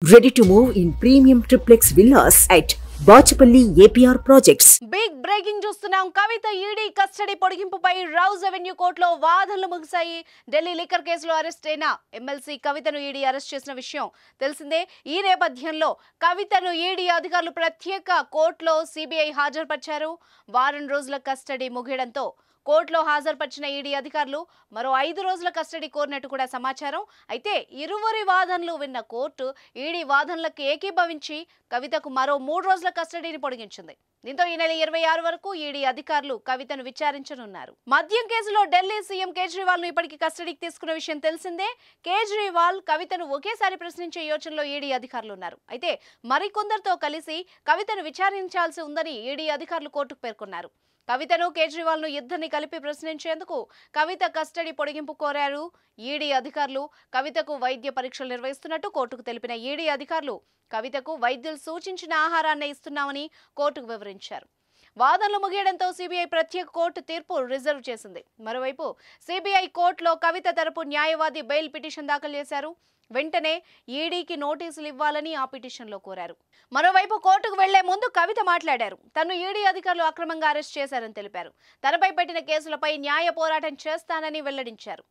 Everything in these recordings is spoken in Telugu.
Ready to move in premium triplex villas at Bachapalli APR Projects. Big breaking చూస్తున్నాం. కవిత ఈడీ కస్టడీ పొడిగింపుపై రౌజ్ అవెన్యూ కోర్టులో వాదనలు ముగిశాయి. ఢిల్లీ లిక్కర్ కేసులో అరెస్ట్ అయిన ఎమ్మెల్సీ కవితను ఈడీ అరెస్ట్ చేసిన విషయం తెలిసిందే. ఈ నేపథ్యంలో కవితను ఈడీ అధికారులు ప్రత్యేక కోర్టులో సిబిఐ హాజరుపరిచారు. వారం రోజుల కస్టడీ ముగియడంతో కోర్టులో హాజరుపరిచిన ఈడీ అధికారులు మరో 5 రోజుల కస్టడీ కోరినట్టు కూడా సమాచారం. అయితే ఇరువురి వాదనలు విన్న కోర్టు ఈడీ వాదనలకు ఏకీభవించి కవితకు మరో 3 రోజుల కస్టడీని పొడిగించింది. దీంతో ఈ నెల 26 వరకు ఈడీ అధికారులు కవితను విచారించనున్నారు. మద్యం కేసులో ఢిల్లీ సీఎం కేజ్రీవాల్ ను ఇప్పటికీ కస్టడీకి తీసుకున్న విషయం తెలిసిందే. కేజ్రీవాల్ కవితను ఒకేసారి ప్రశ్నించే యోచనలో ఈడీ అధికారులు ఉన్నారు. అయితే మరికొందరితో కలిసి కవితను విచారించాల్సి ఉందని ఈడీ అధికారులు కోర్టుకు పేర్కొన్నారు. కవితను కేజ్రీవాల్ ను ఇద్దరిని కలిపి ప్రశ్నించేందుకు కవిత కస్టడీ పొడిగింపు కోరారు. ఈడీ అధికారులు కవితకు వైద్య పరీక్షలు నిర్వహిస్తున్నట్టు కోర్టుకు తెలిపిన ఈడీ అధికారులు కవితకు వైద్యులు సూచించిన ఆహారాన్ని ఇస్తున్నామని కోర్టుకు వివరించారు. వాదనలు ముగియడంతో సిబిఐ ప్రత్యేక కోర్టు తీర్పు రిజర్వ్ చేసింది. మరోవైపు సిబిఐ కోర్టులో కవిత తరపు న్యాయవాది బెయిల్ పిటిషన్ దాఖలు చేశారు. వెంటనే ఈడీకి నోటీసులు ఇవ్వాలని ఆ పిటిషన్లో కోరారు. మరోవైపు కోర్టుకు వెళ్లే ముందు కవిత మాట్లాడారు. తను ఈడీ అధికారులు అక్రమంగా అరెస్ట్ చేశారని తెలిపారు. తనపై పెట్టిన కేసులపై న్యాయ పోరాటం చేస్తానని వెల్లడించారు.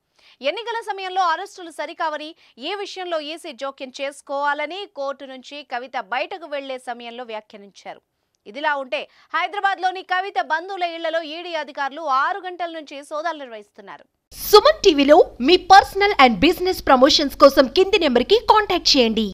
ఎన్నికల సమయంలో అరెస్టులు సరికావని, ఈ విషయంలో ఈసీ జోక్యం చేసుకోవాలని కోర్టు నుంచి కవిత బయటకు వెళ్లే సమయంలో వ్యాఖ్యానించారు. ఇదిలా ఉంటే హైదరాబాద్లోని కవిత బంధువుల ఇళ్లలో ఈడీ అధికారులు 6 గంటల నుంచి సోదాలు నిర్వహిస్తున్నారు. సుమన్ టీవీలో మీ పర్సనల్ అండ్ బిజినెస్ ప్రమోషన్స్ కోసం కింది నెంబర్కి కాంటాక్ట్ చేయండి.